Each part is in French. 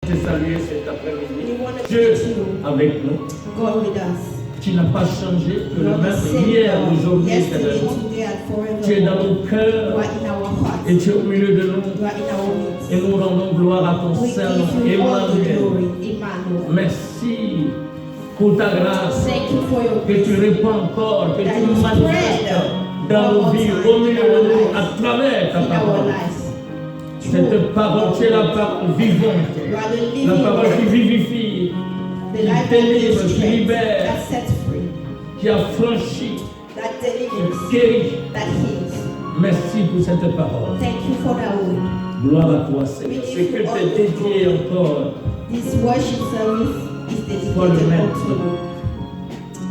te saluer cet après-midi. We want to Dieu greet you, avec nous. God with us. Tu n'as pas changé, que le You're the même same hier, God, aujourd'hui et yesterday, éternellement. today, and Tu es dans forevermore. nos You cœurs are in our hearts. et tu es au milieu de nous. You are in our midst. Et nous rendons gloire à ton We Saint nom, give you all the Emmanuel. glory, Emmanuel. Merci pour ta grâce Thank you for your que tu grace. répands encore, que That tu you manifestes spread dans nos all vies, time au milieu in our de nous, lives. à travers ta In our parole. lives. Cette parole, tu es la parole vivante, You are the la living parole qui word, vivifie, the qui life that délivre, gives qui strength, libère, that sets free, qui affranchit, that qui delivers, guérit. that heals. Merci pour cette parole. Thank you for that word. Gloire à toi, Seigneur. Ce que tu es dédié encore This worship service is pour le dedicated maître, unto you.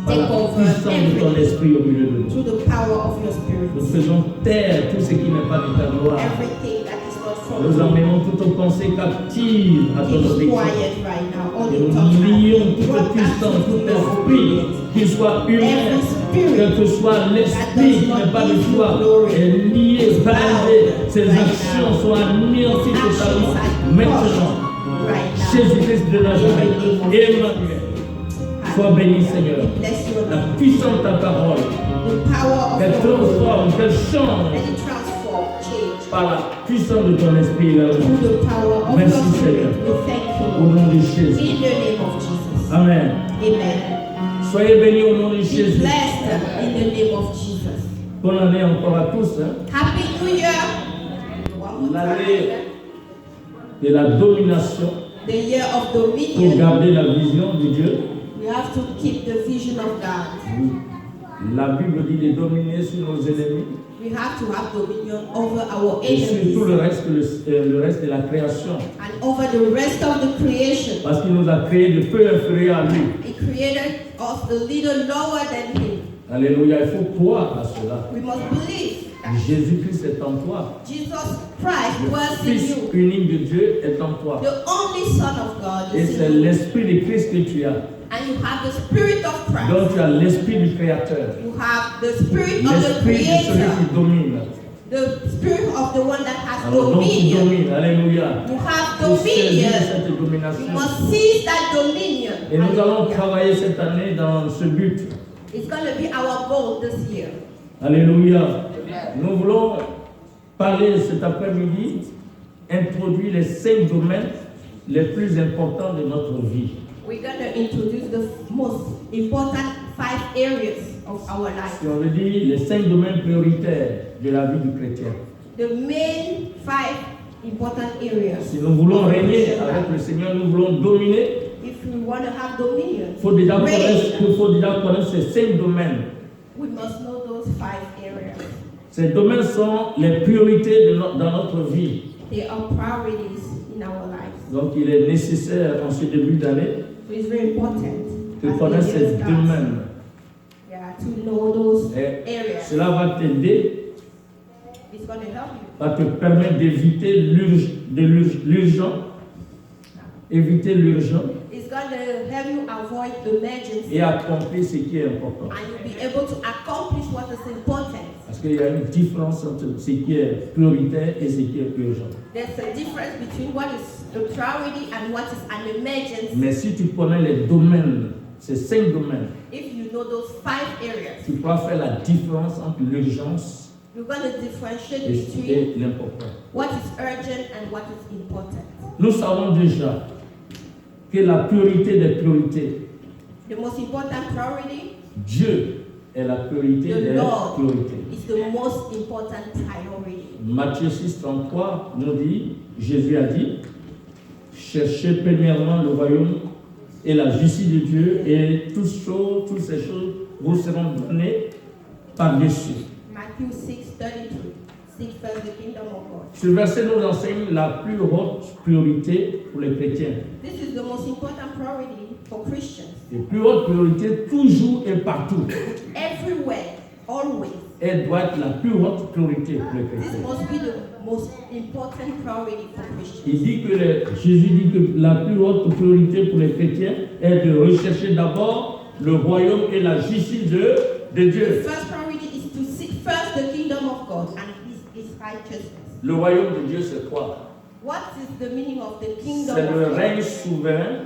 par la Take over puissance de ton everything esprit au milieu de nous. through the power of your spirit. Nous faisons taire tout ce qui n'est pas de ta gloire. Everything that is not from Nous you. emmenons toutes nos pensées captives à ton Keep obéissance. quiet right now. All Et the nous thoughts lions toute brought back puissance, to tout your esprit, obedience. qu'il soit humain, Every spirit quel que soit l'esprit qui n'est pas de toi, est lié, paralysé. Ses actions sont anéanties totalement. Maintenant, Right now. Jésus-Christ de Nazareth, Emmanuel, sois béni, Seigneur. We bless your La name. puissance de ta parole, The power of qu'elle your word. transforme, qu'elle change Let it transform, change. par la puissance de ton esprit également. Through the power of Merci, your spirit. Seigneur. We thank Au you, Lord. nom de Jésus. In the name of Jesus. Amen. Amen. Soyez bénis au nom de Be Jésus. blessed in the name of Jesus. Bonne année encore à tous. Hein. Happy New Year. One more L'année time. de la domination The year of pour dominion. garder la vision de Dieu. We have to keep the vision of God. La Bible dit de dominer sur nos ennemis We have to have dominion over our et sur tout le enemies reste de la création. and over the rest of the creation. Parce qu'il nous a créés de peu inférieurs à lui. He created us a little lower than Him. Alléluia, il faut croire à cela. We must believe that Jésus-Christ est en toi. Jesus Christ Le dwells Fils in you. unique de Dieu est en toi. The only Son of God Et is c'est in you. l'Esprit de Christ que tu as. And you have the Spirit of Christ. Donc tu as l'Esprit du Créateur. You have the Spirit of the L'Esprit de celui Creator. qui domine. The Spirit of the one that has Alors donc tu dominion. domines. Alléluia. You have Pour saisir dominion. cette You domination. must seize that dominion. Et nous allons Hallelujah. travailler cette année dans ce but. It's going to be our goal this year. Alléluia. Nous voulons parler cet après-midi, introduire les 5 domaines les plus importants de notre vie. We're going to introduce the most important 5 areas of our life. Si on veut dire les 5 domaines prioritaires de la vie du chrétien. The main 5 important areas. Si nous voulons of régner Christian avec life. le Seigneur, nous voulons dominer, If we want to have dominion, il faut déjà reign, connaître ces 5 domaines. we must know those 5 areas. Ces domaines sont les priorités dans notre vie. They are priorities in our lives. Donc il est nécessaire en ce début d'année So it's very important de as the connaître year ces starts, domaines. to know those Et areas. cela va t'aider, It's going to help you. va te permettre d'éviter l'urgent, éviter l'urgent It's going to help you avoid emergency. et accomplir ce qui est important. And you'll be able to accomplish what is important. Parce qu'il y a une différence entre ce qui est prioritaire et ce qui est urgent. There's a difference between what is a priority and what is an emergency. Mais si tu connais les domaines, ces 5 domaines, If you know those 5 areas, tu pourras faire la différence entre l'urgence you're going to differentiate et between l'important. what is urgent and what is important. Nous savons déjà que la priorité des priorités, The most important priority Dieu est la priorité The des Lord. priorités. is the most important priority. Matthieu 6, 33 nous dit, Jésus a dit, cherchez premièrement le royaume et la justice de Dieu et toutes ces choses vous seront données par-dessus. Matthew 6:33. Seek first the kingdom of God. Ce verset nous enseigne la plus haute priorité pour les chrétiens. This is the most important priority for Christians. La plus haute priorité toujours et partout. Everywhere, always. Elle doit être la plus haute priorité pour les This chrétiens. must be the most important priority for Christians. Il dit Jésus dit que la plus haute priorité pour les chrétiens est de rechercher d'abord le royaume et la justice de The Dieu. first priority is to seek first the kingdom of God and his righteousness. Le royaume de Dieu, c'est quoi? What is the meaning of the kingdom C'est le of God? règne souverain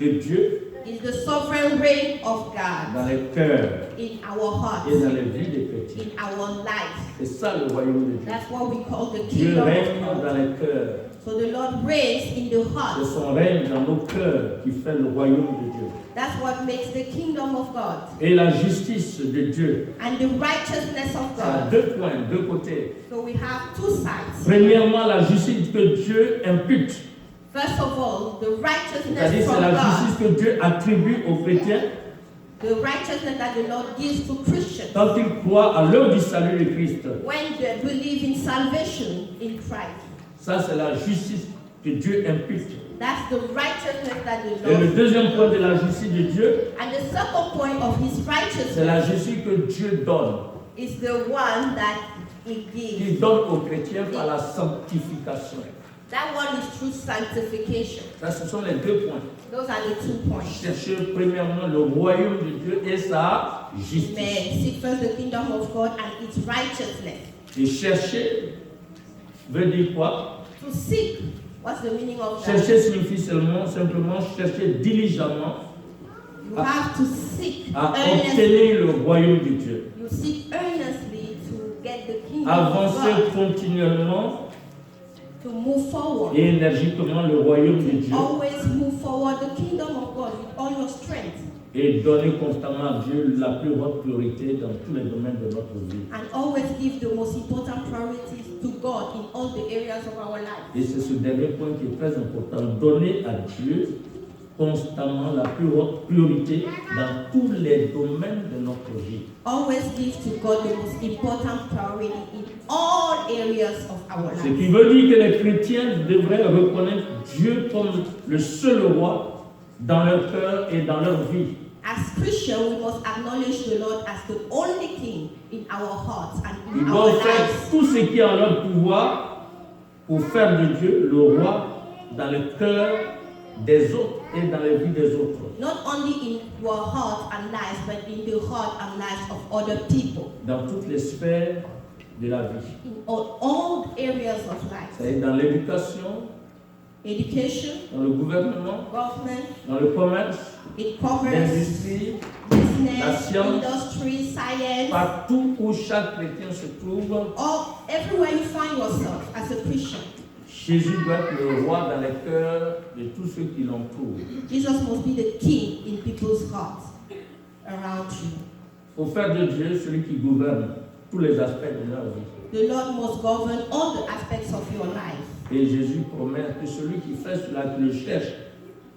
de Dieu It's the sovereign reign of God dans les cœurs in our hearts, et dans les vies des chrétiens. in our lives. C'est ça le royaume de Dieu. That's what we call the Dieu kingdom règne of dans God. les cœurs. So the Lord reigns in the C'est heart. son règne dans nos cœurs qui fait le royaume de Dieu. That's what makes the kingdom of God. Et la justice de Dieu, And the righteousness of ça a God. deux points, deux côtés. So we have two sides. Premièrement, la justice que Dieu impute. First of all, the C'est-à-dire righteousness c'est from la God. justice que Dieu attribue aux chrétiens The righteousness that the Lord gives to Christians quand ils croient à l'œuvre du salut de Christ. when they believe in salvation in Christ. Ça, c'est la justice que Dieu impute. That's the righteousness that the Et le Lord. deuxième point de la justice de Dieu, And the second point of His c'est righteousness la justice que Dieu donne. is the one that He gives. Qu'il donne aux chrétiens par la sanctification. That one is through sanctification. Ça, ce sont les deux points. Those are the 2 points. Cherchez premièrement le royaume de Dieu et sa justice. Amen. Seek first the kingdom of God and its righteousness. Et chercher veut dire quoi? To seek. What's the meaning of that? Chercher signifie simplement chercher diligemment You have to seek à earnestly. obtenir le royaume de Dieu. You seek earnestly to get the kingdom of Avancer God. continuellement To move forward. et énergiquement le royaume de Dieu Always move forward the kingdom of God with all your strength. et donner constamment à Dieu la plus haute priorité dans tous les domaines de notre vie. And always give the most important priorities to God in all the areas of our life. Et c'est ce dernier point qui est très important. Donner à Dieu constamment la plus haute priorité dans tous les domaines de notre vie. Always give to God the most important priority in all areas of our Ce life. qui veut dire que les chrétiens devraient reconnaître Dieu comme le seul roi dans leur cœur et dans leur vie. As Christians, we must acknowledge the Lord as the only King in our hearts and Ils in our doivent faire lives. tout ce qui est en leur pouvoir pour faire de Dieu le roi dans le cœur des autres et dans les vies des autres. Not only in your heart and lives, but in the heart and lives of other people. Dans toutes les sphères de la vie. In all areas of life. C'est dans l'éducation, Education, dans le gouvernement, government, dans le commerce, in commerce, l'industrie, la business, science, industry, science, partout où chaque chrétien se trouve, everywhere you find yourself as a Christian. Jésus doit être le roi dans les cœurs de tous ceux qui l'entourent. Jesus must be the king in people's hearts around you. Il faut faire de Dieu celui qui gouverne tous les aspects de leur vie. The Lord must govern all the aspects of your life. Et Jésus promet que celui qui fait cela, qui le cherche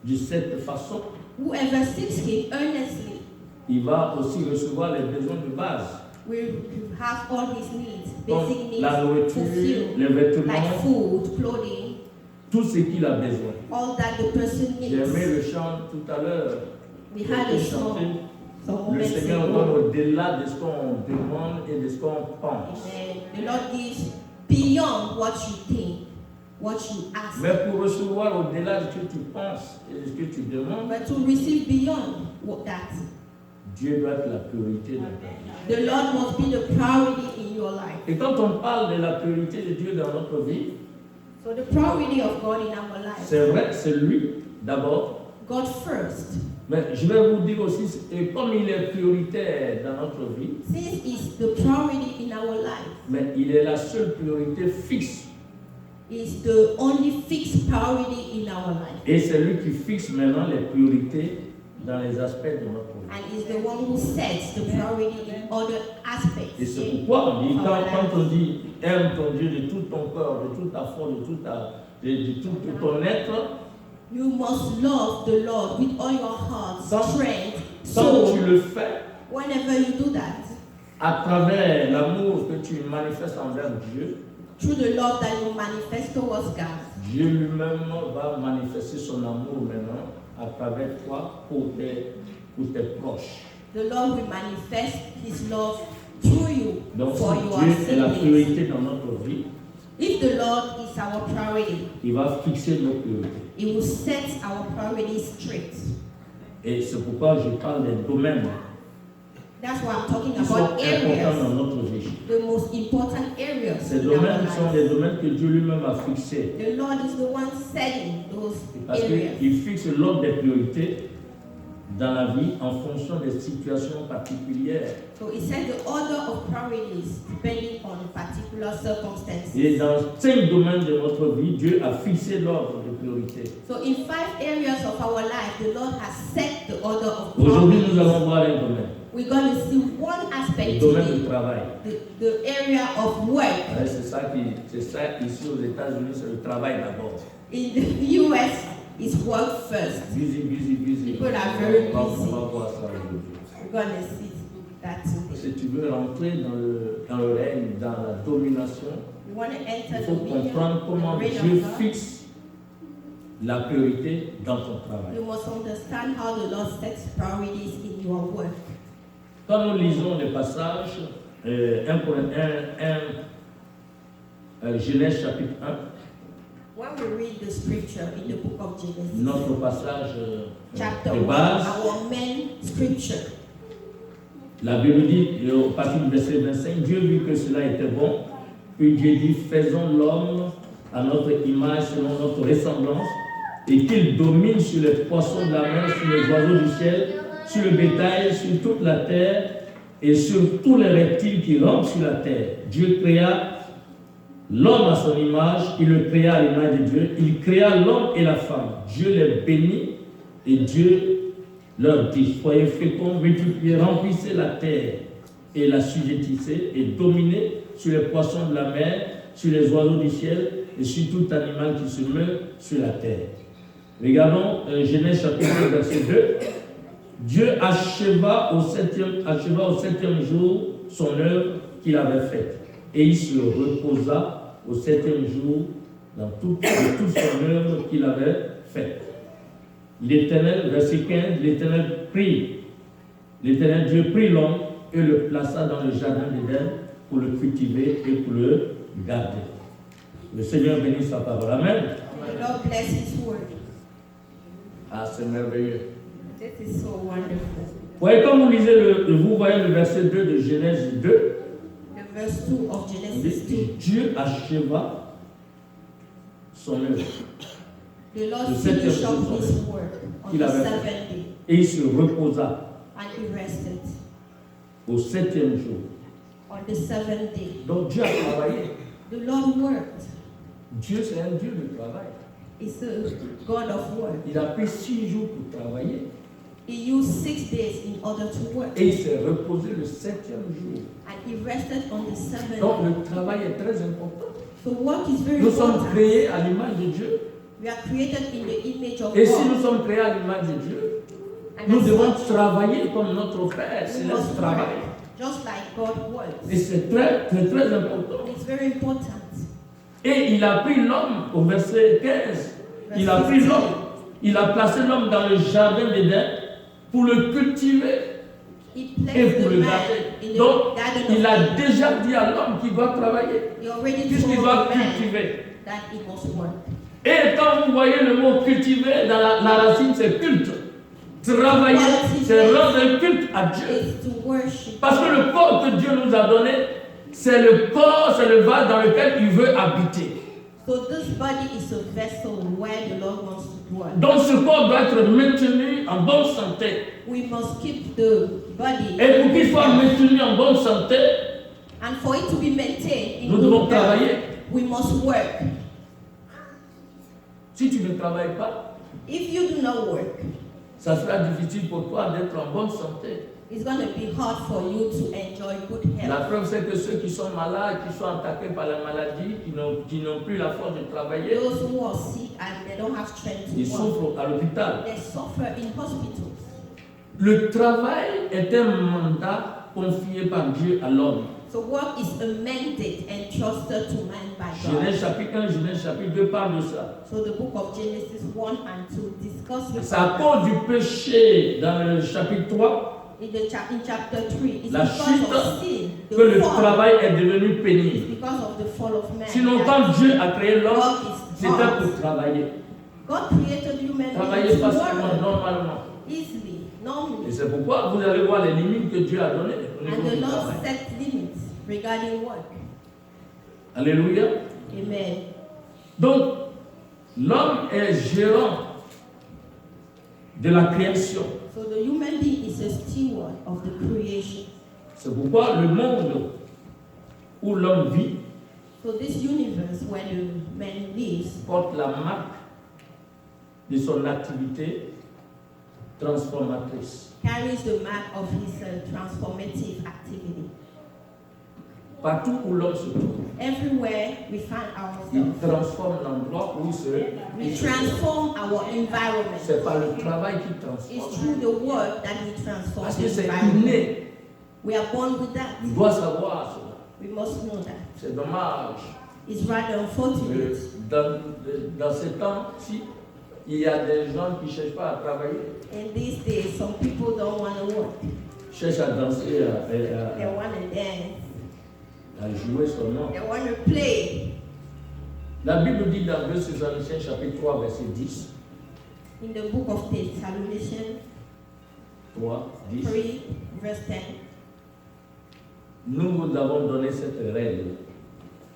de cette façon, Whoever seeks him earnestly il va aussi recevoir les besoins de base, will have all his needs, comme basic needs la nourriture, fulfilled, les vêtements, like food, clothing, tout ce qu'il a besoin. all that the person J'ai aimé needs. le chant tout à l'heure. We had a song some Le moments Seigneur ago. donne au-delà de ce qu'on demande et de ce qu'on pense. Amen. The Lord gives beyond what you think, what you ask. Mais pour recevoir au-delà de ce que tu penses et de ce que tu demandes, But to receive beyond what that, Dieu doit être la priorité dans ta vie. the Lord must be the priority in your life. Et quand on parle de la priorité de Dieu dans notre vie, So the priority of God in our life, c'est vrai, c'est lui d'abord. God first. Mais je vais vous dire aussi, et comme il est prioritaire dans notre vie, Since it's the priority in our life, mais il est la seule priorité fixe. it's the only fixed priority in our life. Et c'est lui qui fixe maintenant les priorités dans les aspects de notre vie. And is the one who sets the priority in other aspects. Et c'est pourquoi on dit, of our quand life. on dit aime ton Dieu de tout ton corps, de toute ta foi, de tout ton être, You must love the Lord with all your heart, Quand- strength, quand tu soul. le fais, Whenever you do that, à travers l'amour que tu manifestes envers Dieu, through the love that you manifest towards God, Dieu lui-même va manifester son amour maintenant à travers toi pour tes proches. the Lord will manifest His love through you Donc for si your Dieu est la siblings. priorité dans notre vie, If the Lord is our priority, il va fixer nos priorités. He will set our priorities straight. Et c'est pourquoi je parle des domaines That's why I'm talking qui sont about importants dans areas, notre vie. the most important areas Ces in our domaines sont lives. les domaines que Dieu lui-même a fixés. The Lord is the one setting those Parce areas. qu'il fixe l'ordre des priorités dans la vie en fonction des situations particulières. So it says the order of priorities depending on particular circumstances. Et dans 5 domaines de notre vie, Dieu a fixé l'ordre des priorités. So in 5 areas of our life, the Lord has set the order of Aujourd'hui, nous priorities. allons voir un domaine. We're going to see one Le aspect domaine du today, travail. the area of work. Ouais, c'est ça ici aux États-Unis, c'est le travail d'abord. In the US, it's work first. Busy. People are very On busy. va voir ça aujourd'hui. We're going to see that today. Si tu veux rentrer dans le règne, dans la domination, We want to il enter faut the dominion, comprendre comment the reign Dieu of God. fixe la priorité dans ton travail. You must understand how the Lord sets priorities in your work. Quand nous lisons les passages, Genèse chapitre 1, When we read the scripture in the book of Genesis, notre passage chapter de 1, base, our main scripture, la Bible dit, au partir du verset 25, Dieu vit que cela était bon, puis Dieu dit, faisons l'homme à notre image, selon notre ressemblance, et qu'il domine sur les poissons de la mer, sur les oiseaux du ciel, sur le bétail, sur toute la terre, et sur tous les reptiles qui rampent sur la terre. Dieu créa l'homme à son image, il le créa à l'image de Dieu, il créa l'homme et la femme. Dieu les bénit, et Dieu leur dit, soyez féconds, multipliez, remplissez la terre, et la sujettissez, et dominez sur les poissons de la mer, sur les oiseaux du ciel, et sur tout animal qui se meut sur la terre. Regardons Genèse chapitre 1, verset 2. Dieu acheva au septième jour son œuvre qu'il avait faite. Et il se reposa au septième jour de toute son œuvre qu'il avait faite. L'Éternel, verset 15, l'Éternel Dieu prit l'homme et le plaça dans le jardin d'Éden pour le cultiver et pour le garder. Le Seigneur bénisse sa parole. Amen. the Lord bless His word. Ah, c'est merveilleux. This is so wonderful. Voyez, quand vous lisez vous voyez le verset 2 de Genèse 2, The verse 2 of on Genesis dit, 2. Dieu acheva son œuvre The Lord Le septième finished jour, up His work on qu'il the avait fait. seventh day, et il se reposa and He rested au septième jour. on the seventh day. Donc Dieu a travaillé. The Lord worked. Dieu, c'est un Dieu de travail. He's a God of work. Il a pris 6 jours pour travailler He used 6 days in order to work, et il s'est reposé le 7e jour. and He rested on the seventh Donc day. le travail est très important. So work is very Nous sommes important. créés à l'image de Dieu. We are created in the image of Et si God. nous sommes créés à l'image de Dieu, And nous as devons such, travailler comme notre Père we céleste must work travaille. just like God works. Et c'est très, très, très important. It's very important. Et il a pris l'homme, au verset 15, il a pris l'homme, il a placé l'homme dans le jardin d'Éden pour le cultiver He et placed pour the le man garder. in the Donc, garden il of a Eden. déjà dit à l'homme qu'il doit travailler, He already puisqu'il told doit the man cultiver. that he must work. Et quand vous voyez le mot cultiver, dans la racine, c'est culte. Travailler, c'est rendre un culte à Dieu. Is to worship. Parce que le corps que Dieu nous a donné, c'est le corps, c'est le vase dans lequel il veut habiter. So this body is a vessel where the Lord wants to dwell. Donc ce corps doit être maintenu en bonne santé. We must keep the body. Et pour qu'il soit maintenu en bonne santé, And for it to be maintained in nous devons good health, travailler. we must work. Si tu ne travailles pas, If you do not work, ça sera difficile pour toi d'être en bonne santé. it's going to be hard for you to enjoy good La health. preuve, c'est que ceux qui sont malades, qui sont attaqués par la maladie, qui n'ont plus la force de travailler, Those who are sick and they don't have strength ils to work, souffrent à l'hôpital. they suffer in hospitals. Le travail est un mandat confié par Dieu à l'homme. So work is a mandate entrusted to man by Genèse God. chapitre 1, Genèse chapitre 2 parle de ça. So the book of Genesis 1 and 2 discusses C'est à cause du péché dans le chapitre 3 in chapter 3. It's La because chute of sin, que le the fall. travail est devenu It's pénible. because of the fall of man. Sinon, that quand Dieu a créé l'homme, work is c'était hard. pour travailler. God created human Travailler beings to facilement, work normalement. easily, normally. Et c'est pourquoi vous allez voir les limites que Dieu a données au niveau And the du Lord travail. set limits regarding work. Alléluia. Amen. Donc, l'homme est gérant de la création. So the human being is a steward of the creation. C'est pourquoi le monde où l'homme vit So this universe where the man lives porte la marque de son activité transformatrice. carries the mark of his transformative activity. Partout où l'homme se trouve, Everywhere we find il ourselves, transforme l'endroit où il se we transform our environment. C'est par le travail qui transforme. It's through the work that we transform Parce the que c'est environment. inné. We are born with that. On doit savoir cela. We must know that. C'est dommage. It's rather unfortunate. Dans ces temps-ci, il y a des gens qui ne cherchent pas à travailler. In these days, some people don't want to work. Cherchent à danser, They want to dance. à jouer seulement. They want to play. La Bible dit dans 2 Thessaloniciens chapitre 3 verset 10, In the book of Thessalonians 3, 10, 3, verse 10, nous vous avons donné cette règle.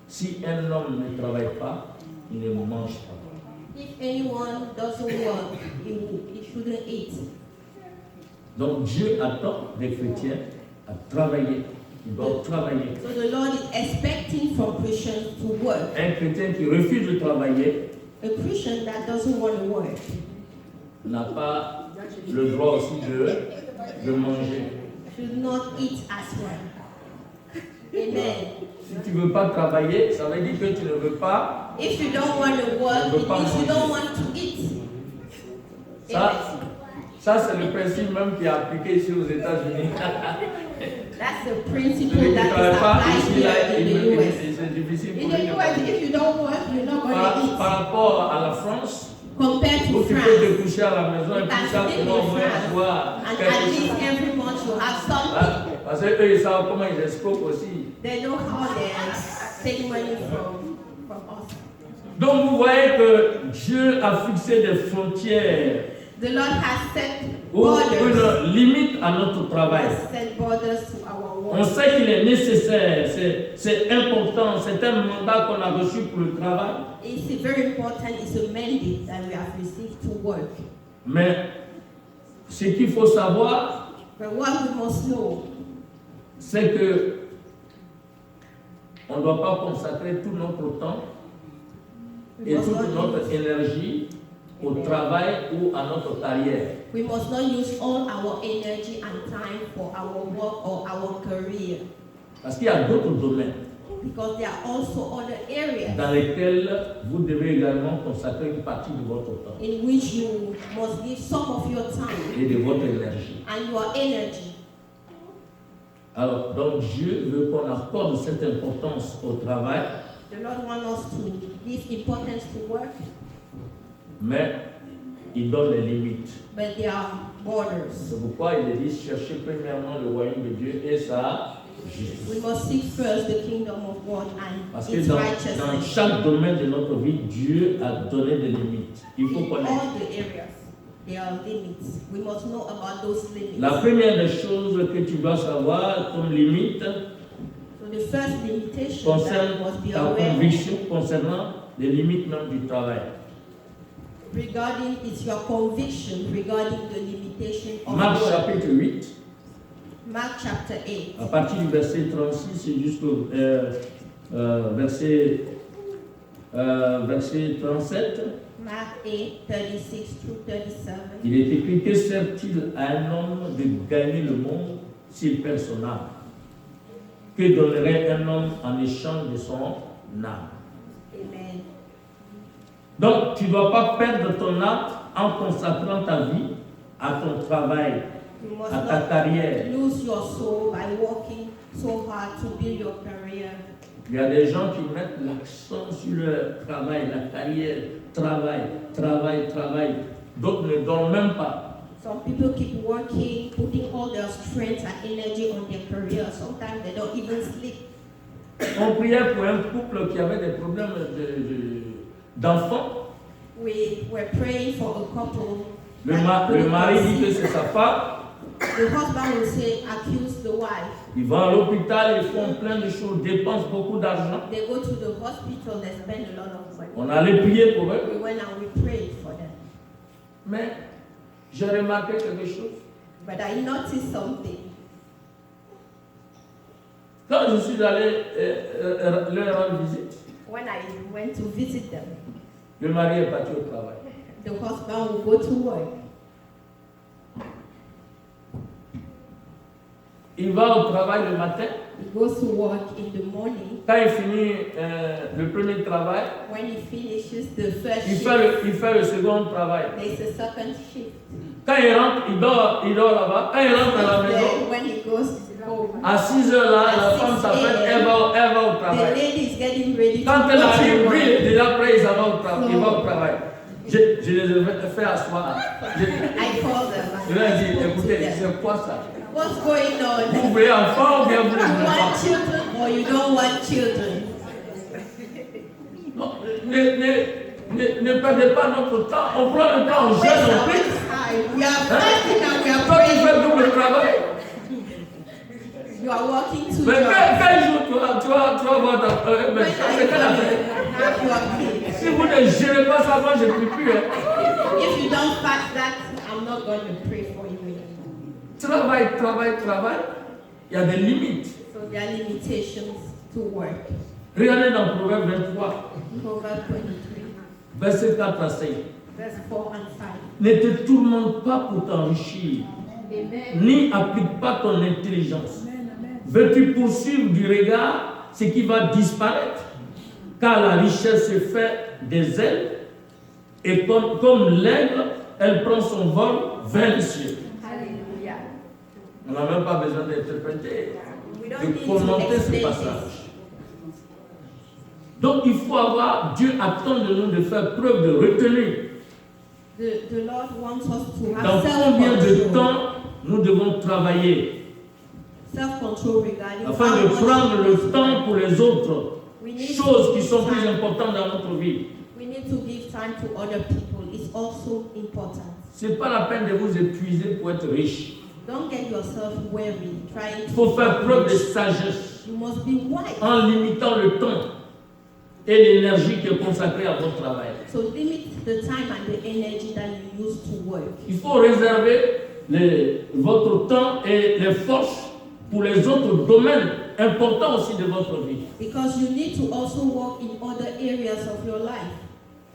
Si un homme ne travaille pas, il ne mange pas. if anyone doesn't work, he shouldn't eat. Donc Dieu attend des chrétiens à travailler. Ils doivent travailler. So the Lord is expecting from Christians to work. Un chrétien qui refuse de travailler A Christian that doesn't want to work n'a pas le droit aussi de manger. should not eat as well. Amen. Si tu ne veux pas travailler, ça veut dire que tu ne veux pas. If you don't want to work, it means you don't want to eat. Ça c'est le principe même qui est appliqué ici aux États-Unis. That's the Tu principle ne that travailles is pas applied ici, là, here in the US. c'est difficile In pour the lui de US, if you don't work, you're not going to eat. par rapport à la France, Compared où to tu peux France, te coucher à la maison et you puis can chaque live mois in au moins France, avoir and quelque at least chose. every month you have something. Parce qu'eux, ils savent comment ils escroquent aussi. They know how they take money from us. Donc vous voyez que Dieu a fixé des frontières The Lord has set ou borders. une limite à notre travail. Has set borders to our On work. sait qu'il est nécessaire, c'est important, c'est un mandat qu'on a reçu pour le travail. It's very important. It's a mandate that we have received to work. Mais ce qu'il faut savoir, But what we must know, c'est que on ne doit pas consacrer tout notre temps we et must, toute not notre use, énergie au travail ou à notre carrière. we must not use all our energy and time for our work or our career. Parce qu'il y a d'autres domaines Because there are also other areas dans lesquels vous devez également consacrer une partie de votre temps in which you must give some of your time et de votre énergie. and your energy. Alors, donc Dieu veut qu'on accorde cette importance au travail, The Lord wants us to give importance to work, mais il donne les limites. but there are borders. C'est pourquoi il dit chercher premièrement le royaume de Dieu et sa justice. We must seek first the kingdom of God Parce and que its dans righteousness. chaque domaine de notre vie, Dieu a donné des limites. Il faut In connaître. all the areas, there are limits. We must know about those limits. La première des choses que tu dois savoir comme limite So the first limitation that concerne we must be ta aware of conviction concernant les limites même du travail. regarding is your conviction regarding the limitation of Marc work. chapitre 8, Mark chapter 8. à partir du verset 36 jusqu'au verset 37, Mark 8, 36 through 37. il est écrit: que sert-il à un homme de gagner le monde s'il perd son âme? Que donnerait un homme en échange de son âme? Amen. Donc, tu ne dois pas perdre ton âme en consacrant ta vie à ton travail, You must à ta not carrière. lose your soul by working so hard to build your career. Il y a des gens qui mettent l'accent sur leur travail, la carrière, travail. D'autres ne dorment même pas. Some people keep working, putting all their strength and energy on their career. Sometimes they don't even sleep. On priait pour un couple qui avait des problèmes d'enfants. We were praying for a couple. Le that mari couldn't dit que conceive. c'est sa femme The husband will say, accuse the wife. Ils vont à l'hôpital, ils font plein de choses, dépensent beaucoup d'argent. They go to the hospital, they spend a lot of money. On allait prier pour eux. We went and we prayed for them. Mais j'ai remarqué quelque chose. But I noticed something. Quand je suis allé leur rendre visite, When I went to visit them, le mari est parti au travail. the husband will go to work. Il va au travail le matin. He goes to work in the morning. Quand il finit le premier travail, When he finishes the first il shift, fait le second travail. there's a second shift. Quand il rentre, il dort là-bas. Quand il rentre à la maison, Then when he goes home, à 6 heures là, la À femme 6 s'appelle, a.m., elle va au the travail. lady is getting ready to Quand go elle arrive, to lui, work. déjà prêt, il va au travail. Je les ai fait asseoir. I called them. Je leur ai dit, I spoke to écoutez, them. c'est quoi ça? What's going Vous on? voulez enfant ou bien vous voulez You want enfant? children or you don't want children? Non, ne perdez pas notre temps. On prend le temps, on Waste jeûne, on our prie. time. We are fasting and we are Toi, tu fais praying. double travail. You are working two Mais jobs. quel jour tu vas voir ta... When c'est are you quelle affaire? going to have your kids? Si vous ne gérez pas ça, moi je ne prie plus. Hein. If you don't fast that, I'm not going to pray for you anymore. Travail. Il y a des limites. So there are limitations to work. Regardez dans Proverbe 23, Proverbs 23, verset 4 à 5. verse 4 and 5. Ne te tourmente pas pour t'enrichir, Amen. ni applique pas ton intelligence. Veux-tu poursuivre du regard ce qui va disparaître? Car la richesse se fait des ailes, et comme l'aigle, elle prend son vol vers les cieux. Hallelujah. On n'a même pas besoin d'interpréter, We don't de need to commenter ce explain passage. this. Donc il faut avoir, Dieu attend de nous de faire preuve de retenue. The Lord wants us to Dans have combien de self-control. temps nous devons travailler Self-control regarding afin how de much prendre we le temps pour les autres We need choses qui to sont give plus time. importantes dans notre vie. We need to give time to other people. It's also important. Ce n'est pas la peine de vous épuiser pour être riche. Don't get yourself weary trying Il faut faire to preuve de sagesse You must be wise. en limitant le temps et l'énergie qui est consacrée à votre travail. So limit the time and the energy that you use to work. Il faut réserver votre temps et les forces pour les autres domaines importants aussi de votre vie. Because you need to also work in other areas of your life.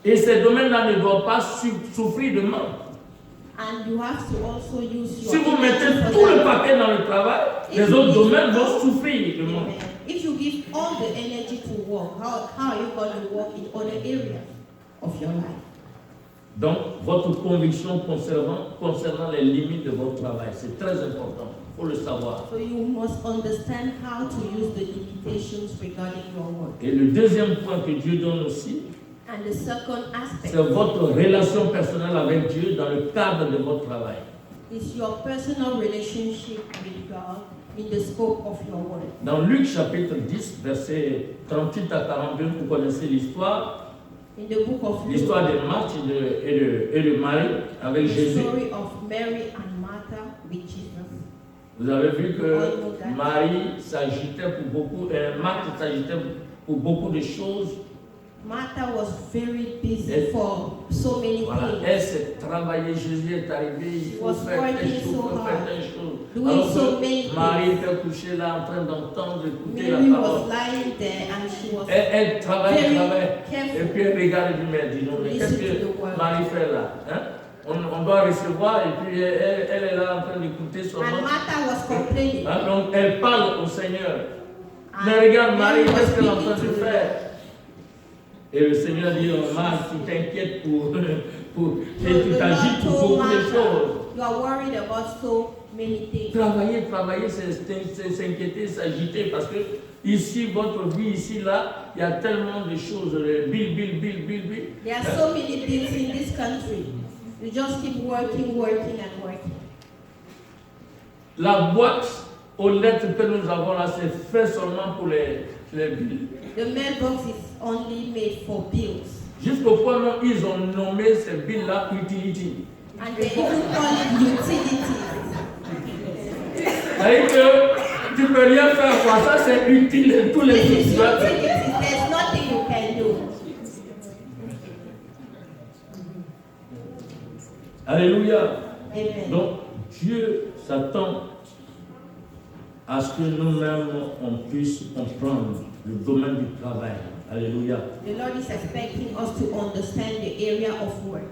Et ces domaines-là ne doivent pas souffrir de manque. And you have to also use your Si vous energy mettez for tout le that. paquet dans le travail, les autres domaines vont souffrir de manque. Amen. If you give all the energy to work, how are you going to work in other areas of your life? Donc, votre conviction concernant les limites de votre travail, c'est très important. Il faut le savoir. So you must understand how to use the limitations regarding your work. Et le deuxième point que Dieu donne aussi, And the second aspect c'est votre relation personnelle avec Dieu dans le cadre de votre travail. is your personal relationship with God in the scope of your work. Dans Luc chapitre 10, versets 38 à 42, vous connaissez l'histoire, In the book of Luke, l'histoire de Marthe et de Marie avec the Jésus. story of Mary and Martha with Jesus. Vous avez vu que Marie s'agitait pour beaucoup, Marthe s'agitait pour beaucoup de choses. Martha was very busy Elle- for so many Voilà, things. elle s'est travaillée, Jésus est arrivé, il faut Was faire telle working chose, il so faut faire hard, telle chose. doing Alors so que many Marie things. était couchée là en train d'entendre, d'écouter Mary la was parole. lying there and she was Elle travaille, very travaille. Et careful. puis elle regarde et dit, mais dis donc, mais qu'est-ce Listen to the que word. Marie fait là, hein? On doit recevoir et puis elle est là en train d'écouter son And nom. Martha was complaining. Hein? Donc elle parle au Seigneur. And Mais regarde Marie, Mary was qu'est-ce qu'elle est en speaking train de to the faire? Et le Seigneur dit, oh, Marthe, tu t'inquiètes et tu The t'agites pour Lord told beaucoup de Martha, choses. you are worried about so many things. Travailler, c'est s'inquiéter, s'agiter, parce que ici, votre vie, ici, là, il y a tellement de choses, le bill. There are so many things in this country. You just keep working. La boîte aux lettres que nous avons là, c'est fait seulement pour les bills. The mailbox is only made for bills. Jusqu'au point où ils ont nommé ces bills-là utility. And they even call it utilities. C'est-à-dire que tu ne peux rien faire pour ça, c'est utile tous les This is jours. utility. There's nothing you can do. Alléluia. Amen. Donc, Dieu s'attend à ce que nous-mêmes, on puisse comprendre le domaine du travail. Alléluia. The Lord is expecting us to understand the area of work.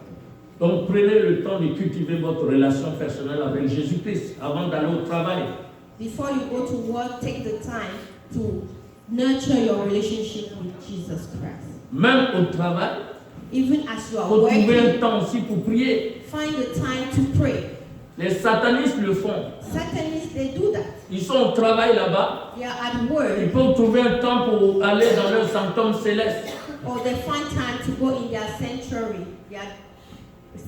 Donc, prenez le temps de cultiver votre relation personnelle avec Jésus-Christ avant d'aller au travail. Before you go to work, take the time to nurture your relationship with Jesus Christ. Même au travail, Even as you il are faut trouver un working, temps aussi pour prier. find the time to pray. Les satanistes le font. Satanists, they do that. Ils sont au travail là-bas. They are at work, Ils peuvent trouver un temps pour aller dans leur sanctum céleste. or they find time to go in their sanctuary, their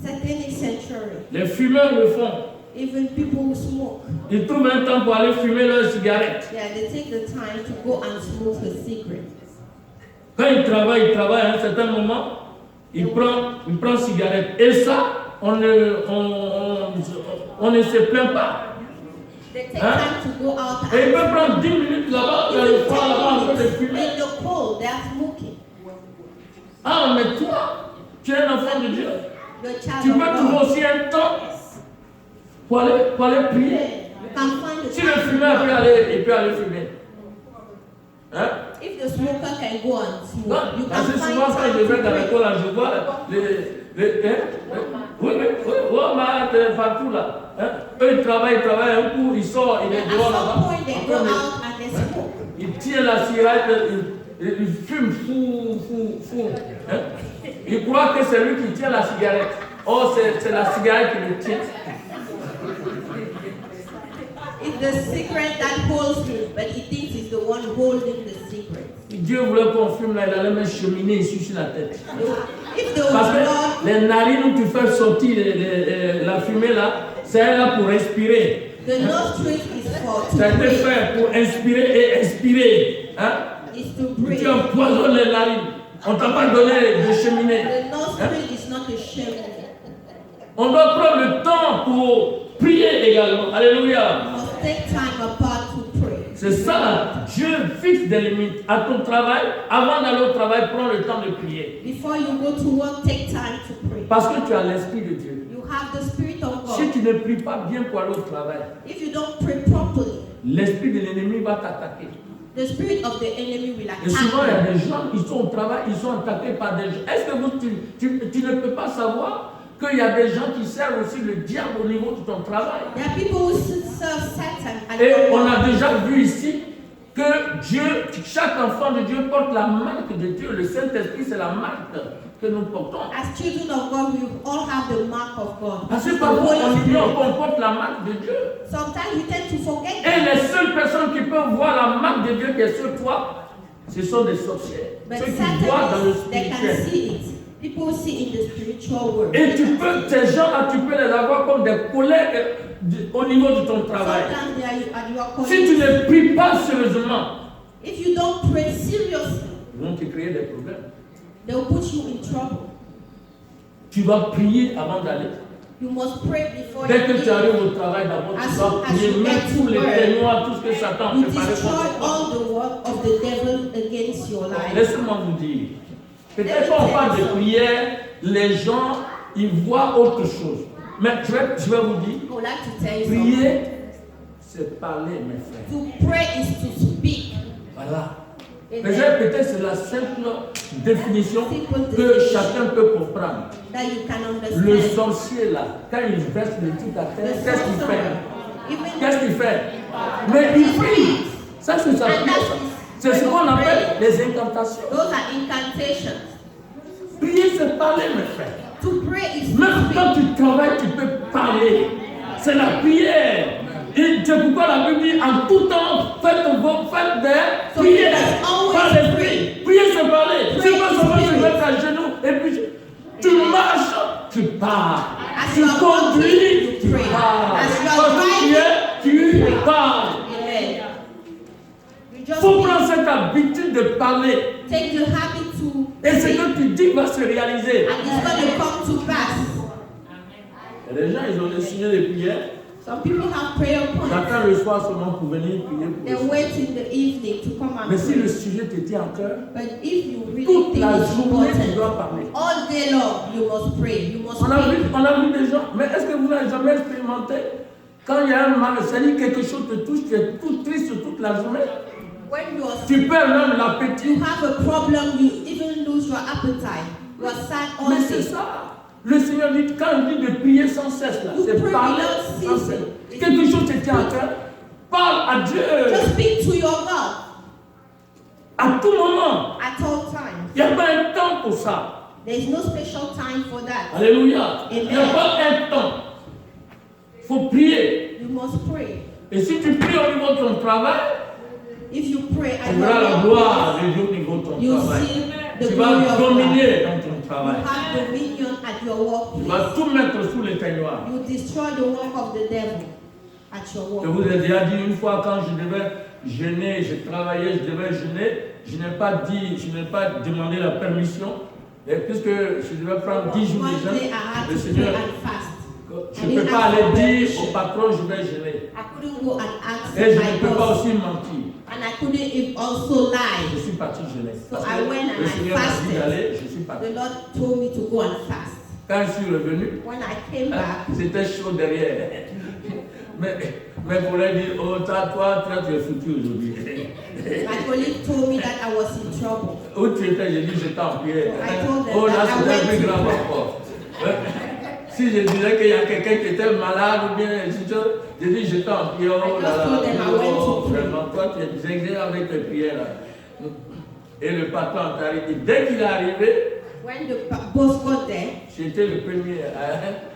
satanic sanctuary. Les fumeurs le font. Even people who smoke, Ils trouvent un temps pour aller fumer leurs cigarettes. yeah, they take the time to go and smoke a cigarette. Quand ils travaillent à un certain moment, ils prennent cigarette. Et ça, on ne se plaint pas. They take Hein? time to go out Et ils and peuvent prendre 10 minutes là-bas, dans le even froid là-bas, en train de 10 minutes fumer. in the cold, they are smoking. Ah, mais toi, tu es un enfant de Dieu. You're a child Tu of peux trouver God. aussi un temps pour aller prier. You can find the Si le time. fumeur il peut aller fumer. Hein? If the smoker can go and smoke, Non, you parce can que find souvent quand je time vais to dans pray. l'école, je vois Walmart partout là. Hein? Eux ils travaillent un coup, ils sortent, ils At est dehors some là-bas. point, they go Après, out and they smoke. ils tiennent la cigarette, ils fument fou. Hein? Ils croient que c'est lui qui tient la cigarette. Oh, c'est la cigarette qui le tient. It's the secret that holds him, but he thinks he's the one holding the secret. Dieu voulait qu'on fume là, il allait mettre cheminée ici sur la tête. If there Parce was blood, que les narines où tu fais sortir la fumée là, c'est là pour respirer. the nostrils is for to Ça a été breathe. fait pour inspirer et expirer. Hein? Is to Tu breathe. empoisonnes les narines. On ne t'a pas donné de cheminée. The nostril is not a shell. On doit prendre le temps pour prier également. Alléluia. You must take time apart to pray. C'est ça. Dieu fixe des limites à ton travail. Avant d'aller au travail, prends le temps de prier. Before you go to work, take time to pray. Parce que tu as l'Esprit de Dieu. You have the Spirit of Si God. tu ne pries pas bien pour aller au travail, If you don't pray properly, l'esprit de l'ennemi va t'attaquer. the spirit of the enemy will Et souvent, il y attack a des gens, ils sont au travail, ils sont attaqués par des gens. Est-ce que tu ne peux pas savoir qu'il y a des gens qui servent aussi le diable au niveau de ton travail? you. There are people who serve Satan at Et your on a work. déjà vu ici que Dieu, chaque enfant de Dieu porte la marque de Dieu. Le Saint-Esprit, c'est la marque que nous portons. As children of God, we all have the mark of God. Parce que The parfois, Holy on ignore Spirit. qu'on porte la marque de Dieu. Sometimes we tend to forget Et that. les seules personnes qui peuvent voir la marque de Dieu qui est sur toi, ce sont des sorciers. But Ceux qui voient dans le Satan, they can spirituel. see it. People see in the spiritual world. Et ces gens-là, tu peux les avoir comme des collègues au niveau de ton travail. Sometimes they are at your Si tu college. ne pries pas sérieusement, If you don't pray seriously, ils vont te créer des problèmes. they will put you in trouble. Tu dois prier avant d'aller. You must pray before Dès you que tu leave. arrives au travail, d'abord, tu As dois soon as prier, you mettre get tous to les work, témoins, tout ce que Satan You fait par destroy contre. all the work of the devil against your life. Laissez-moi vous dire, peut-être qu'on parle de prière, les gens, ils voient autre chose. Mais je vais vous dire, I would like to tell you something. prier, c'est parler, mes frères. To pray is to speak. Voilà. Amen. Peut-être c'est la simple définition que chacun peut comprendre. That you can Le understand. sorcier là, quand il verse le truc à terre, The qu'est-ce qu'il sorcerer, fait? even Qu'est-ce qu'il fait? Mais il prie. Ça c'est sa prière. C'est ce qu'on appelle les incantations. those are incantations. Prier c'est parler, mes frères. To pray is to Même quand speak. tu travailles, tu peux parler. C'est la prière. Et c'est pourquoi la Bible dit en tout temps, faites des prières. Par l'esprit. Prier, c'est parler. C'est pas seulement se mettre à genoux et puis tu marches, tu pars. As Tu you are conduis, walking, tu you pray. pars. As you are Quand tu driving, viens, tu pars. Amen. You just Il faut speak. prendre cette habitude de parler. Take the habit to Et ce speak. que tu dis va se réaliser. And it's going to come to pass. Et les gens, ils ont des signes de prière. Some people have prayer points. J'attends le soir seulement pour venir prier pour They le wait in the evening to come and Mais si pray. le sujet te tient à cœur, But if you really toute think la it's journée tu important, dois parler. all day long you must pray. You must On a pray. vu des gens, mais est-ce que vous n'avez jamais expérimenté quand il y a un mal, c'est-à-dire quelque chose te touche, tu es tout triste toute la journée, When you are tu perds même l'appétit. you have a problem, you even lose your appetite. You are sad all Mais c'est day. ça. Le Seigneur dit, quand il dit de prier sans cesse, là, You c'est pray parler without sans cesse. ceasing. Quelque chose te tient à cœur, parle à Dieu Just speak to your God à tout moment. at all times. Il n'y a pas un temps pour ça. There is no special time for that. Alléluia. Il n'y a Amen. pas un temps. Il faut prier. You must pray. Et si tu pries au niveau de ton travail, If you pray tu and verras la you gloire de Dieu au niveau de ton you travail. see the Tu glory vas of God. dominer dans ton You travail. have dominion at your Tu workplace. vas tout mettre sous les peignoirs. You destroy the work of the devil at your Je work. vous ai déjà dit une fois quand je devais jeûner, je travaillais, je devais jeûner, je n'ai pas demandé la permission. Et puisque je devais prendre 10 jours One de day jeûne, I had le to Seigneur, pray and fast. je ne peux pas aller dire au patron je vais jeûner. I couldn't go and ask Et je my ne peux pas boss. aussi mentir. And I couldn't also Je lie. suis parti jeûner. So Parce I que went and le I Seigneur m'a dit fasted. d'aller, je suis parti. The Lord told me to go and fast. Quand je suis revenu, When I came back, c'était chaud derrière. Mais pour leur dire, oh, toi, tu es foutu aujourd'hui. my colleague told me that I was in trouble. Où tu étais, j'ai dit, j'étais en prière. I told them Oh, là, that I c'était went plus to grave pray. encore. Si je disais qu'il y a quelqu'un qui était malade ou bien, j'ai dit, j'étais en prière. Oh là là, oh, vraiment, toi, tu exagères avec tes prières là. Et le patron est arrivé. Dès qu'il est arrivé, When the boss got there, j'étais le premier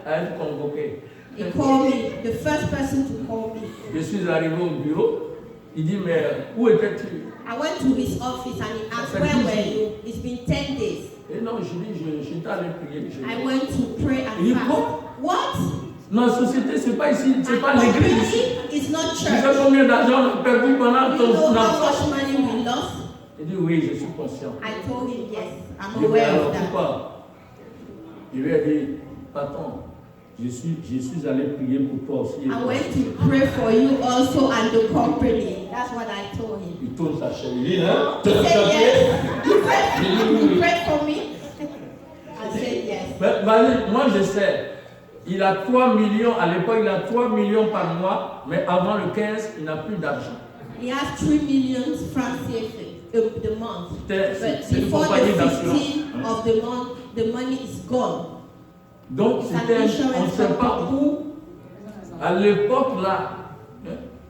à être convoqué. he called me, the first person to call me. Je suis arrivé au bureau. Il dit, mais où étais-tu? I went to his office and he asked, where were you? It's been 10 days. Et non, je dis, j'étais allé prier. I went to pray Il dit, and fast. quoi? What? Notre société, c'est pas ici, c'est And pas l'église ici. company is not Tu sais church. combien d'argent on a perdu pendant You ton know how enfance? much money we lost? Il dit, oui, je suis conscient. I told him, yes, I'm Il dit, mais aware alors of that. pourquoi? Il lui a dit, patron, je suis allé prier pour toi aussi. I went to pray for you also and the company. That's what I told him. Il tourne sa chaise. Il dit, hein? He said, yes. J'ai dit, oui, You oui. prayed for me? I said, yes. Mais, vas-y, moi je sais. Il a 3 millions, à l'époque il a 3 millions par mois, mais avant le 15, il n'a plus d'argent. He has 3 million francs CFA the month. But C'est une before compagnie the d'assurance. 15th of the month, the money is gone. Donc c'était, on ne sait pas où, à l'époque là,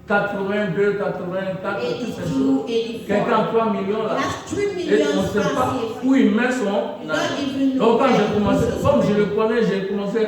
82, 84, tout ces choses. 82, 84. Quelqu'un a 3 millions là. That's 3 Et million on ne sait francs pas CFA. où il met son You argent. don't even know Donc quand where j'ai he commencé, puts his comme je money. le connais, j'ai commencé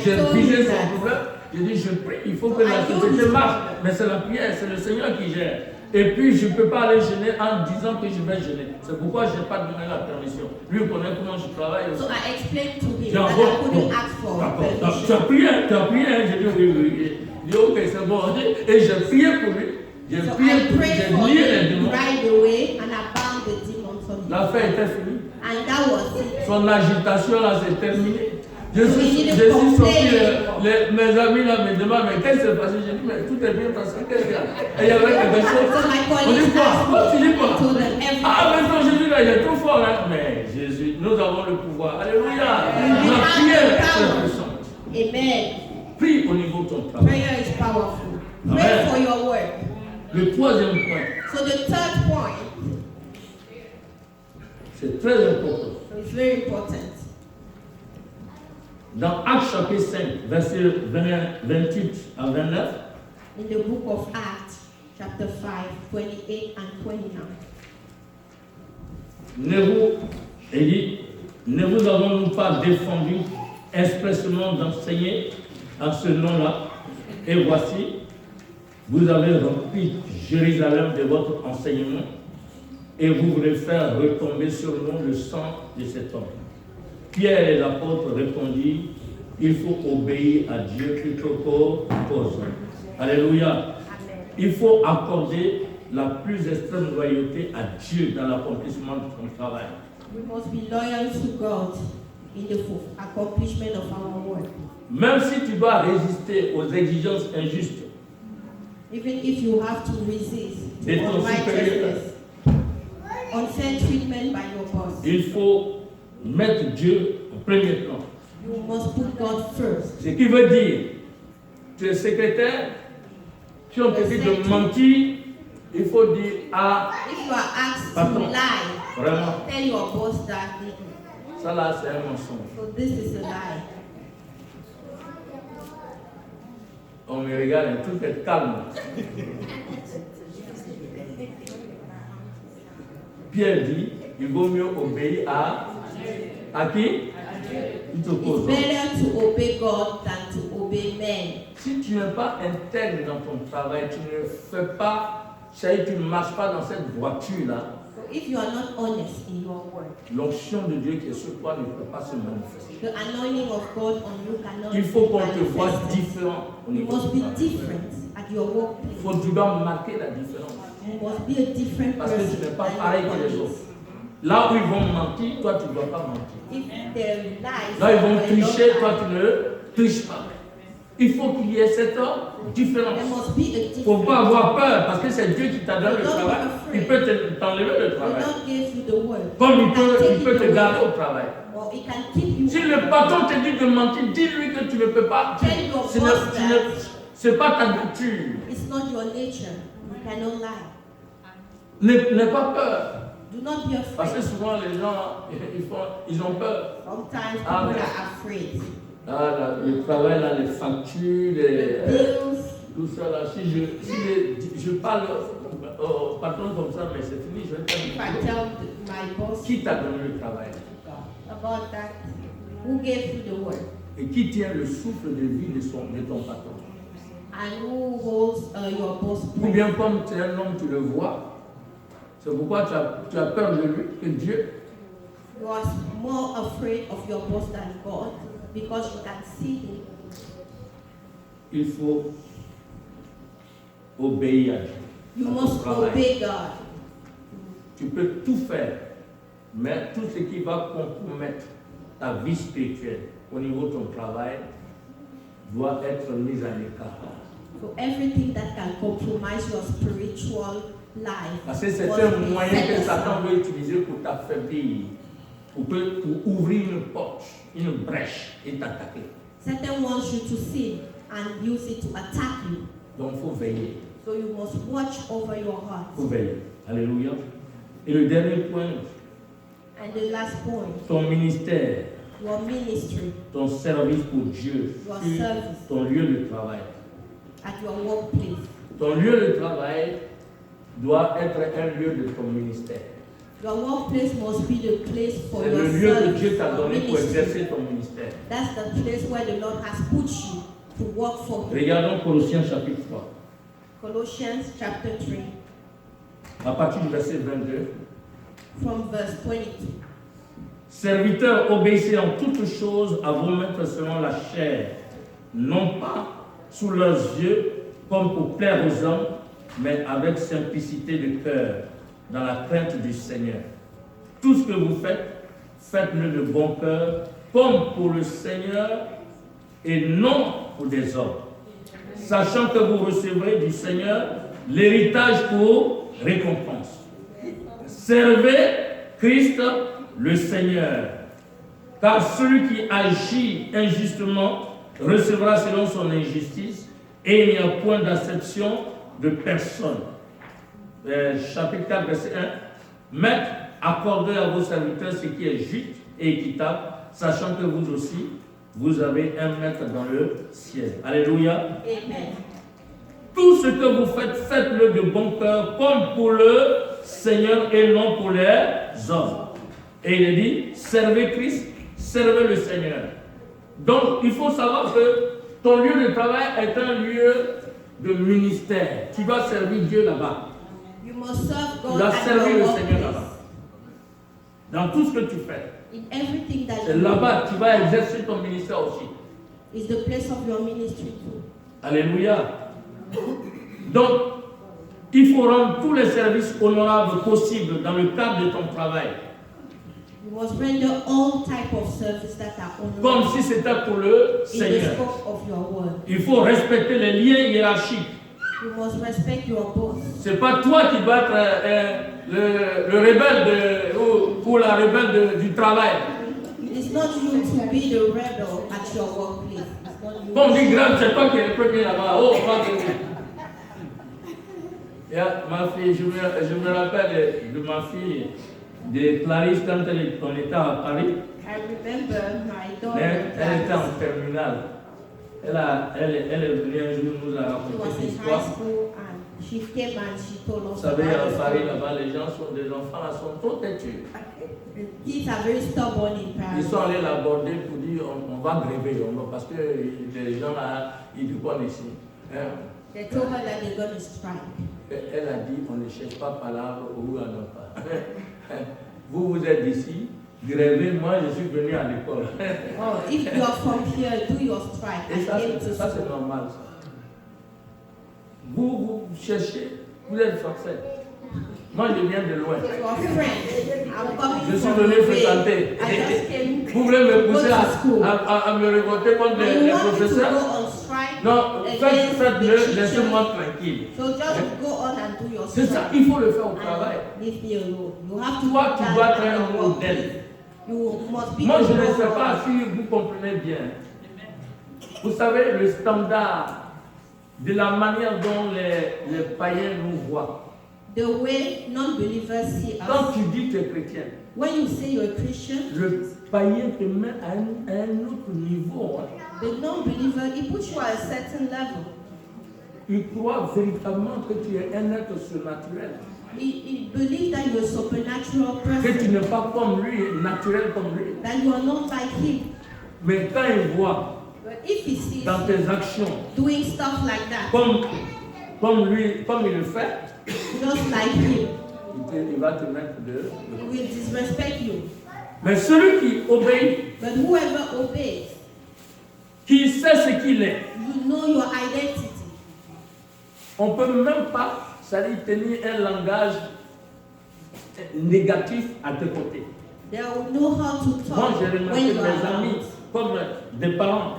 j'ai told brisé you son that. problème. J'ai dit, je prie, il faut que So la I told société you marche. that. Mais c'est la prière, c'est le Seigneur qui gère. Et puis je ne peux pas aller jeûner en disant que je vais jeûner. C'est pourquoi je n'ai pas donné la permission. Lui, il connaît comment je travaille aussi. So I explained to him J'ai that encore. I couldn't ask for D'accord. Tu as permission. prié, J'ai dit oui, oui. Il dit ok, c'est bon. Et j'ai prié pour lui. J'ai So prié I pour lui. prayed J'ai for lié les him démons. right away and I bound the demons on him. L'affaire était finie. And that was it. Son agitation là, c'est terminé. Je So suis he didn't sorti, complain. mes amis là me demandent, mais qu'est-ce qui s'est passé? J'ai dit, mais tout est bien passé, qu'est-ce qu'il y a? Et il y avait quelque chose. So my On colleagues dit quoi? asked Tu me, dis I quoi? told them everything. Ah, maintenant Jésus là, il est trop fort hein. Mais Jésus, nous avons le pouvoir. Alléluia. We La have prière the est très power. puissante. Amen. Prie au niveau de ton travail. Prayer is powerful. Pray Amen. for your work. Le troisième point, So the third point, c'est très important. so it's very important. Dans Actes chapitre 5, versets 28 à 29, In the book of Acts, chapter 5, 28 and 29. ne vous avons-nous pas défendu expressément d'enseigner à ce nom-là? Et voici, vous avez rempli Jérusalem de votre enseignement et vous voulez faire retomber sur nous le sang de cet homme. Pierre et l'apôtre répondirent, il faut obéir à Dieu plutôt qu'aux hommes. Alléluia. Amen. Il faut accorder la plus extrême loyauté à Dieu dans l'accomplissement de son travail. We must be loyal to God in the accomplishment of our work. Même si tu dois résister aux exigences injustes Even if you have to resist de to ton supérieur, unrighteousness, unfair treatment by your boss, il faut mettre Dieu au premier plan. you must put God first. Ce qui veut dire, tu es secrétaire, si on te dit de mentir, il faut dire ah, If you are asked Pardon. to lie, vraiment, tell your boss that ça là c'est un mensonge. so this is a lie. On me regarde et tout est calme. Pierre dit, il vaut mieux obéir à qui? Il te It's pose. better to obey God than to obey men. Si tu n'es pas intègre dans ton travail, tu ne fais pas, tu ne marches pas dans cette voiture-là, So if you are not honest in your work, l'onction de Dieu qui est sur toi ne peut pas se manifester. the anointing of God on you cannot Il faut qu'on te be voie manifested. différent au You niveau must du be travail. different at your workplace. Tu dois marquer la différence. You must be a different Parce que person tu n'es pas than pareil your que les colleagues. autres. Là où ils vont mentir, toi tu ne dois pas mentir. If there lies, Là ils vont there is tricher, no toi lie. tu ne triches pas. Il faut qu'il y ait cette différence. There must be a Il ne difference. faut pas avoir peur parce que c'est Dieu qui t'a donné le Don't be travail. afraid. Il peut t'enlever le The travail. Lord gave you the word. Comme He can take il peut you te the garder word, au travail. or he can keep you. Si le patron te dit de mentir, dis-lui que tu ne peux pas. Tell your Ce boss n'est c'est pas ta nature. It's not your nature. You cannot lie. N'aie pas peur. Do not be Parce que afraid. souvent les gens, ils ont peur. Sometimes people Amen. are afraid. Ah, là, le travail, là, les factures, Bills. tout ça. Là. Si je parle au patron comme ça, mais c'est fini, je vais te If I dire. tell my boss Qui t'a donné le travail? about that, who gave you the word? Et qui tient le souffle de vie de ton patron? And who holds your boss' Ou breath? bien comme tu es un homme, tu le vois. C'est pourquoi tu as peur de lui, que Dieu. You are more afraid of your boss than God because you can see him. Il faut obéir à Dieu. You à ton must travail. obey God. Tu peux tout faire, mais tout ce qui va compromettre ta vie spirituelle au niveau de ton travail doit être mis à l'écart. So everything that can compromise your spiritual life. Parce que c'est must un be moyen set que aside. Satan veut utiliser pour t'affaiblir, pour ouvrir une porte, une brèche et t'attaquer. Satan wants you to sin and use it to attack you. Donc il faut veiller. So you must watch over your heart. Il faut veiller. Alléluia. Et le dernier point, And the last point, ton ministère, your ministry, ton service pour Dieu, Your sur service. ton lieu de travail. at your workplace. Ton lieu de travail doit être un lieu de ton ministère. Your workplace must be the place for C'est your le lieu que service, Dieu t'a your donné pour ministry. exercer ton ministère. That's the place where the Lord has put you to work for him. Regardons Colossiens chapitre 3, Colossians chapter 3, à partir du verset 22. from verse 22. Serviteurs, obéissez en toutes choses à vos maîtres selon la chair, non pas sous leurs yeux comme pour plaire aux hommes, mais avec simplicité de cœur, dans la crainte du Seigneur. Tout ce que vous faites, faites-le de bon cœur, comme pour le Seigneur et non pour des hommes, sachant que vous recevrez du Seigneur l'héritage pour récompense. Servez Christ le Seigneur, car celui qui agit injustement recevra selon son injustice, et il n'y a point d'acception de personne. Chapitre 4, verset 1. Maître, accordez à vos serviteurs ce qui est juste et équitable, sachant que vous aussi, vous avez un maître dans le ciel. Alléluia. Amen. Tout ce que vous faites, faites-le de bon cœur, comme pour le Seigneur et non pour les hommes. Et il est dit, servez Christ, servez le Seigneur. Donc, il faut savoir que ton lieu de travail est un lieu de ministère. Tu dois servir Dieu là-bas. You must serve Tu God dois at servir your le Seigneur workplace. là-bas. Dans tout ce que tu fais. In everything that C'est you là-bas que tu vas exercer ton ministère aussi. do is the place of your ministry too. Alléluia. Donc, il faut rendre tous les services honorables possibles dans le cadre de ton travail. You must render all type of service that are Comme honorable si c'était pour le in the Seigneur. scope of your word. Il faut respecter les liens hiérarchiques. You must respect your boss. C'est pas toi qui vas être le rebelle ou la rebelle du travail. It's not you to be the rebel at your workplace. It's not you. Comme dit Graham, c'est toi qui es le premier là-bas. Oh, pas que... Ma fille, je me rappelle de ma fille, de Clarisse, quand on était à Paris. I remember my daughter. Elle était en terminale. Elle est venue un jour nous a She raconté was cette in high histoire. school and she came and she told Vous us savez, about à the Paris, story. là-bas, les gens sont des enfants, là, sont trop têtus. The kids are very stubborn in Ils Paris. sont allés l'aborder pour dire on va gréver, parce que les gens là, ils ne pas ici. They told her that they're going to strike. Elle a dit on ne cherche pas palabres ou à non pas. Vous êtes d'ici, grévez, moi je suis venu à l'école. Oh, if you are from here, do your strike. Et I came to ça school. c'est normal. Ça. Vous cherchez, vous êtes français. Moi je viens de loin. You are French. I'm coming Je suis from venu the fréquenter. I just came Vous voulez me go pousser to school. à me révolter contre And les you want me to go professeurs? on strike Non, against faites-le, the laissez-moi teacher. tranquille. So just go on and do your C'est ça, strike. il faut le faire au travail. And leave me alone. You have to Toi, do tu that dois at être un your workplace. modèle. You must be Moi, a je ne role sais pas model. si vous comprenez bien. Vous savez, le standard de la manière dont les païens nous voient. The way non-believers see Quand us. tu dis que tu es chrétien, When you say you're a Christian, le païen te met à un autre niveau. Hein. the non-believer, he puts you at a certain level. Il croit véritablement que tu es un être surnaturel. He believes that you're a supernatural Que tu person, n'es pas comme lui, naturel comme lui. that you are not like him. Mais quand il voit But if he sees dans tes actions, doing stuff like that, comme lui, comme il le fait, just like him, il va te mettre he will disrespect you. Mais celui qui obéit, But whoever obeys, qui sait ce qu'il est, you know your identity. on ne peut même pas, c'est-à-dire tenir un langage négatif à tes côtés. They will know how to Moi, talk j'ai when remarqué you mes are amis, around. comme des parents,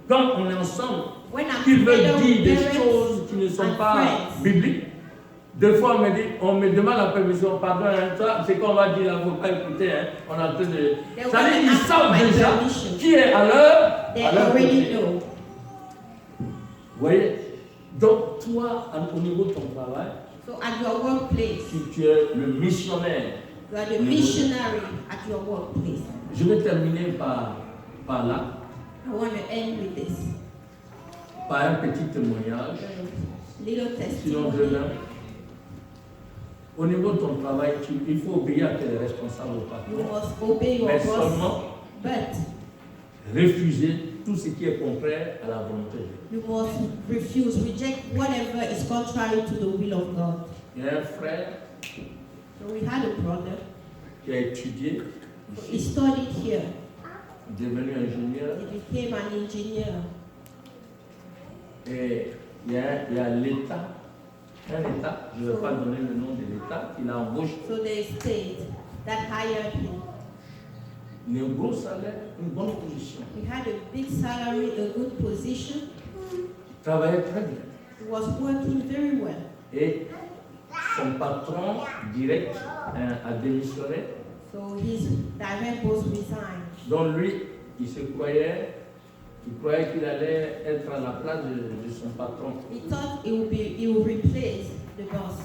quand on est ensemble, When I'm qu'ils together veulent dire with des parents choses qui ne sont and pas friends. bibliques, des fois on me demande la permission, pardon, hein, ça, c'est qu'on va dire, là, il ne faut pas écouter, hein, on a besoin de... C'est-à-dire ils savent my déjà permission. qui est à They leur already côté. know. Vous voyez? Donc, toi, au niveau de ton travail, So at your workplace, tu es le missionnaire. you are the missionary at your workplace. Je vais terminer par là, I want to end with this par un petit témoignage. little Sinon, testimony. demain, au niveau de ton travail, il faut obéir à tes responsables au You patron, must obey your mais boss, seulement but refuser tout ce qui est contraire à la volonté de Dieu. you must refuse, reject whatever is contrary to the will of God. Il y a un frère So we had a brother, qui a étudié, he studied here, devenu ingénieur, he became an engineer. et il y a l'État, un État, je ne vais pas donner le nom de l'État, qui l'a embauché. So the state that hired him, Il a un gros salaire, une bonne position. he had a big salary, a good position, Il travaillait très bien. he was working very well. Et son patron direct a démissionné. So his direct boss resigned. Donc lui, il croyait qu'il allait être à la place de son patron. He thought he would replace the boss.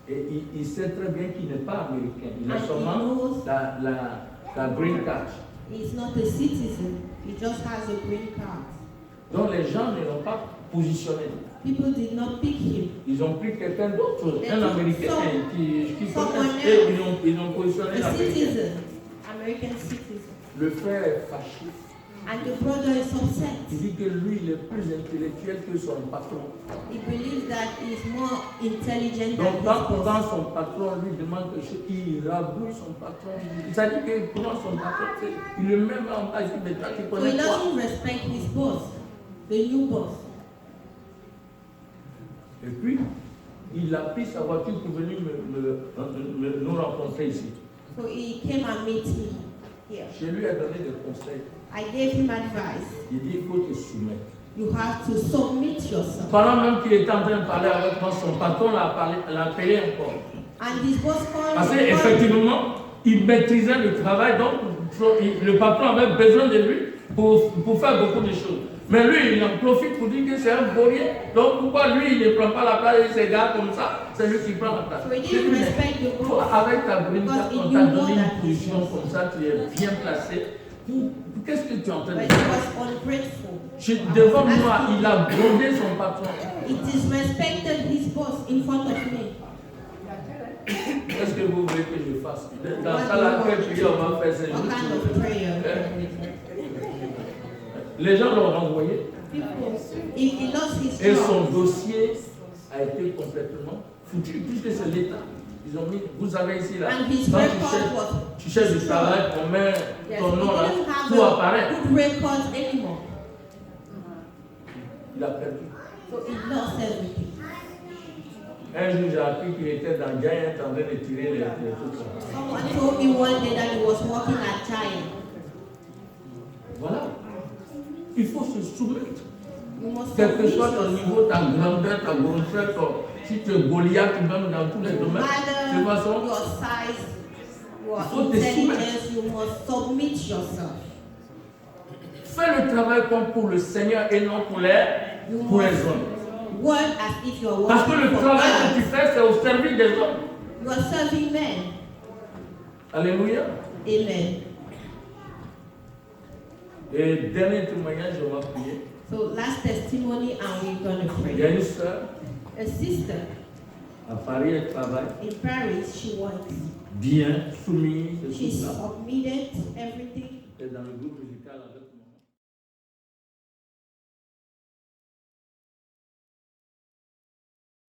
Et il sait très bien qu'il n'est pas américain. Il a And he seulement knows la green card. he's not a citizen, he just has a green card. Donc les gens ne l'ont pas positionné. People did not pick him. Ils ont pris quelqu'un d'autre, They un took Américain qui someone connaît. else. Et ils ont positionné A l'Américain. citizen, American citizen. Le frère est fâché. And the brother is upset. Il dit que lui, il est plus intellectuel que son patron. He believes that he's more intelligent than Donc, his quand boss. son patron lui demande quelque chose, il rabouille son patron. C'est-à-dire qu'il prend son patron, il le met en bas, il dit, mais toi, tu So he connais quoi? doesn't respect his boss, the new boss. Et puis, il a pris sa voiture pour venir nous rencontrer ici. So he came and met me here. Je lui ai donné des conseils. I gave him advice. Il dit, il faut te soumettre. You have to submit yourself. Pendant même qu'il était en train de parler avec moi, son patron l'a appelé encore. And this was called. Parce qu'effectivement, il maîtrisait le travail, donc le patron avait besoin de lui pour faire beaucoup de choses. Mais lui, il en profite pour dire que c'est un vaurien. Donc pourquoi lui, il ne prend pas la place de ces gars comme ça? C'est lui qui prend la place. So he didn't respect the boss. Avec ta green card, on t'a donné une position comme ça, tu es bien placé. Qu'est-ce que tu es en train de But dire? he was ungrateful. Devant moi, il a grondé son patron. It disrespected his boss in front of me. Qu'est-ce que vous voulez que je fasse? Dans ça, là, quelle prière on va faire? C'est What kind juste. of prayer? Les gens l'ont renvoyé. He lost his Et son job. dossier a été complètement foutu, puisque c'est l'État. Ils ont mis, vous savez ici là, And his quand record was tu cherches du travail, on met yes, ton he nom là, didn't have tout a apparaît. good record anymore. Il a perdu. So he lost everything. Un jour, j'ai appris qu'il était dans Giant en train de tirer les trucs là. Someone told me one day that he was working at Giant. Voilà. Il faut se soumettre. You must Quel que submit soit ton yourself. niveau, ta grandeur, ta grosseur, si tu es Goliath, même dans tous les No domaines, de toute matter façon, your size, your faut te intelligence, you must submit yourself. fais le travail comme pour le Seigneur et non pour les hommes. Work as if you are Parce que working le for travail que tu God. fais, c'est au service des hommes. You are serving men. Alléluia. Amen. Et dernier témoignage, on va prier. So last testimony and we're going to Il y a pray. une sœur A sister à Paris, elle travaille in Paris, she works. bien, soumise, She tout ça. submitted everything. Elle est dans le groupe musical avec